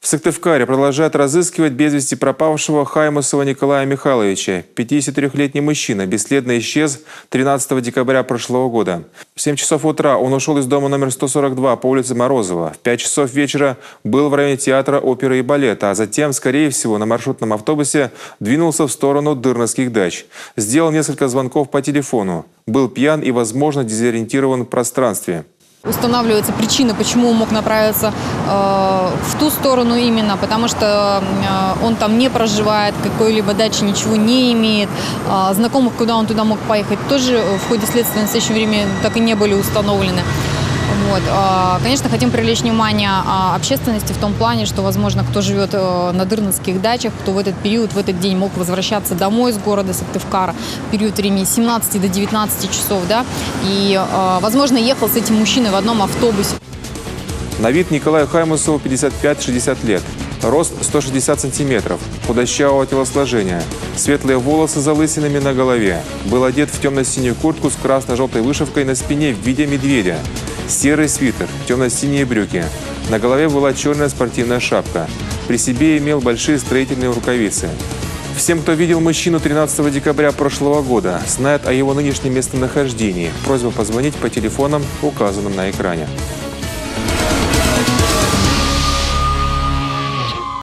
В Сыктывкаре продолжают разыскивать без вести пропавшего Хаймусова Николая Михайловича. 53-летний мужчина бесследно исчез 13 декабря прошлого года. В 7 часов утра он ушел из дома номер 142 по улице Морозова. В 5 часов вечера был в районе театра оперы и балета, а затем, скорее всего, на маршрутном автобусе двинулся в сторону Дырновских дач. Сделал несколько звонков по телефону. Был пьян и, возможно, дезориентирован в пространстве. Устанавливается причина, почему он мог направиться в ту сторону именно, потому что он там не проживает, какой-либо дачи ничего не имеет. Знакомых, куда он туда мог поехать, тоже в ходе следствия в настоящее время так и не были установлены. Вот. Конечно, хотим привлечь внимание общественности в том плане, что, возможно, кто живет на Дырновских дачах, кто в этот период, в этот день мог возвращаться домой из города Сыктывкара в период времени с 17 до 19 часов, да, и, возможно, ехал с этим мужчиной в одном автобусе. На вид Николаю Хаймусову 55-60 лет. Рост 160 сантиметров, худощавого телосложения, светлые волосы с залысинами на голове. Был одет в темно-синюю куртку с красно-желтой вышивкой на спине в виде медведя. Серый свитер, темно-синие брюки. На голове была черная спортивная шапка. При себе имел большие строительные рукавицы. Всем, кто видел мужчину 13 декабря прошлого года, знает о его нынешнем местонахождении. Просьба позвонить по телефонам, указанным на экране.